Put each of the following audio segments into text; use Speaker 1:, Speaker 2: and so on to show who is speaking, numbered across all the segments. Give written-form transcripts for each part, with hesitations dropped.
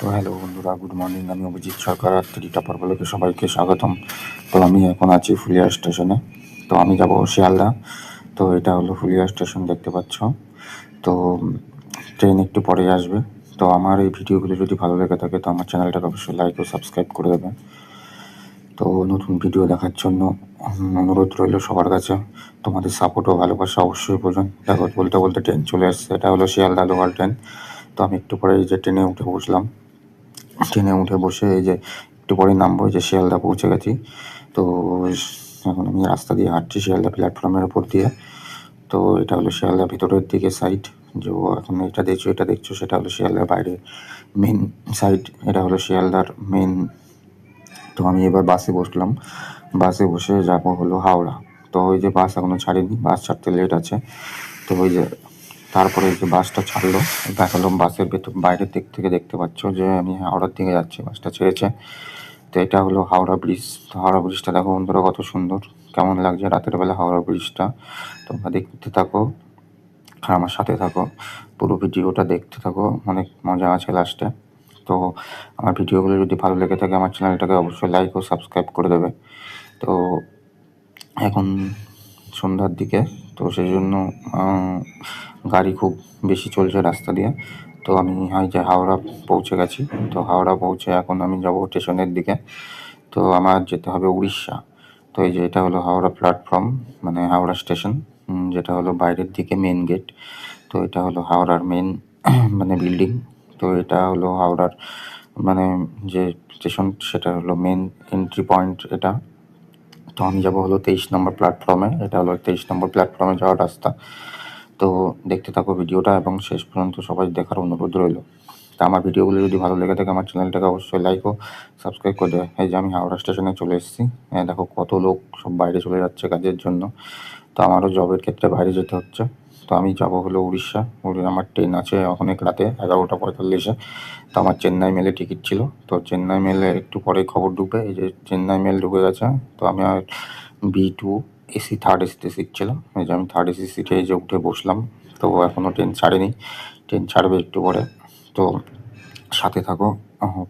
Speaker 1: তো হ্যালো বন্ধুরা, good morning. আমি অভিজিৎ সরকার আর ত্রিটা পর্বলোকে সবাইকে স্বাগতম। তো আমি এখন আছি ফুলিয়া স্টেশনে। তো আমি যাব শিয়ালদা। তো এটা হলো ফুলিয়া স্টেশন, দেখতে পাচ্ছ। তো ট্রেন একটু পরেই আসবে। তো আমার এই ভিডিওগুলো যদি ভালো লেগে থাকে তো আমার চ্যানেলটাকে অবশ্যই লাইক ও সাবস্ক্রাইব করে দেবে। তো নতুন ভিডিও দেখার জন্য অনুরোধ রইল সবার কাছে। তোমাদের সাপোর্ট ও ভালোবাসা অবশ্যই প্রয়োজন। দেখো, বলতে বলতে ট্রেন চলে আসছে। এটা হলো শিয়ালদা লোকাল ট্রেন। তো আমি একটু পরে এই যে ট্রেনে উঠে বসলাম। ট্রেনে উঠে বসে এই যে একটু পরে নামবো, এই যে শিয়ালদা পৌঁছে গেছি। তো এখন আমি রাস্তা দিয়ে হাঁটছি শিয়ালদা প্ল্যাটফর্মের উপর দিয়ে। তো এটা হলো শিয়ালদা ভিতরের দিকে সাইড। যে এখন এটা দেখছো সেটা হলো শিয়ালদার বাইরে মেন সাইড। এটা হলো শিয়ালদার মেন। তো আমি এবার বাসে বসলাম। বাসে বসে যাবো হলো হাওড়া। তো ওই যে বাস এখনো ছাড়েনি, বাস ছাড়তে লেট আছে। তো ওই যে তারপরে যে বাসটা ছাড়লো, দেখালো বাসের ভেতর বাইরের দিক থেকে দেখতে পাচ্ছ যে আমি হাওড়ার দিকে যাচ্ছি, বাসটা ছেড়েছে। তো এটা হলো হাওড়া ব্রিজ। তো হাওড়া ব্রিজটা দেখো বন্ধুরা কত সুন্দর, কেমন লাগছে রাতের বেলা হাওড়া ব্রিজটা। তোমরা দেখতে থাকো আর আমার সাথে থাকো, পুরো ভিডিওটা দেখতে থাকো, অনেক মজা আছে লাস্টে। তো আমার ভিডিওগুলো যদি ভালো লেগে থাকে আমার চ্যানেলটাকে অবশ্যই লাইক ও সাবস্ক্রাইব করে দেবে। তো এখন সন্ধ্যার দিকে, তো সেই জন্য গাড়ি খুব বেশি চলছে রাস্তা দিয়ে। তো আমি যে হাওড়া পৌঁছে গেছি। তো হাওড়া পৌঁছে এখন আমি যাব স্টেশনের দিকে। তো আমার যেতে হবে উড়িষ্যা। তো এই যে এটা হলো হাওড়া প্ল্যাটফর্ম, মানে হাওড়া স্টেশন, যেটা হলো বাইরের দিকে মেন গেট। তো এটা হলো হাওড়ার মেন মানে বিল্ডিং। তো এটা হলো হাওড়ার মানে যে স্টেশন, সেটা হলো মেন এন্ট্রি পয়েন্ট এটা। তো আমি যাবো হলো 23 নম্বর প্ল্যাটফর্মে। এটা হলো 23 নম্বর প্ল্যাটফর্মে যাওয়ার রাস্তা। তো দেখতে থাকো ভিডিওটা এবং শেষ পর্যন্ত সবাই দেখার অনুরোধ রইল। তা আমার ভিডিওগুলো যদি ভালো লেগে থাকে আমার চ্যানেলটাকে অবশ্যই লাইক ও সাবস্ক্রাইব করে দেবে। এই যে আমি হাওড়া স্টেশনে চলে এসেছি। দেখো কত লোক সব বাইরে চলে যাচ্ছে কাজের জন্য। তো আমারও জবের ক্ষেত্রে বাইরে যেতে হচ্ছে। তো আমি যাব হলো উড়িষ্যা। আমার ট্রেন আছে অনেক রাতে 11:45-এ। তো আমার চেন্নাই মেলে টিকিট ছিল। তো চেন্নাই মেলে একটু পরে খবর ঢুকবে। এই যে চেন্নাই মেল ঢুকে গেছে। তো আমি আর B2 এসি, থার্ড এসিতে সিট ছিল। এই যে আমি থার্ড এসি সিটে এই যে উঠে বসলাম। তো এখনও ট্রেন ছাড়েনি, ট্রেন ছাড়বে একটু পরে। তো সাথে থাকো,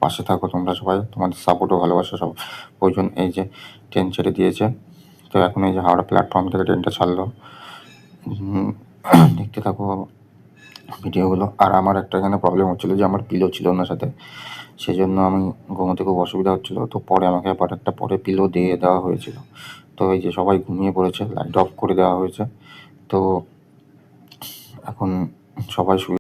Speaker 1: পাশে থাকো তোমরা সবাই, তোমাদের সাপোর্ট ও ভালোবাসা সব প্রয়োজন। এই যে ট্রেন ছেড়ে দিয়েছে। তো এখন এই যে হাওড়া প্ল্যাটফর্ম থেকে ট্রেনটা ছাড়লো। দেখতে থাকো ভিডিওগুলো। আর আমার একটা এখানে প্রবলেম হচ্ছিলো যে আমার পিলো ছিল না সাথে, সেই জন্য আমি ঘুমোতে খুব অসুবিধা হচ্ছিলো। তো পরে আমাকে আবার একটা পরে পিলো দিয়ে দেওয়া হয়েছিল। তো এই যে সবাই ঘুমিয়ে পড়েছে, লাইট অফ করে দেওয়া হয়েছে। তো এখন সবাই শুয়ে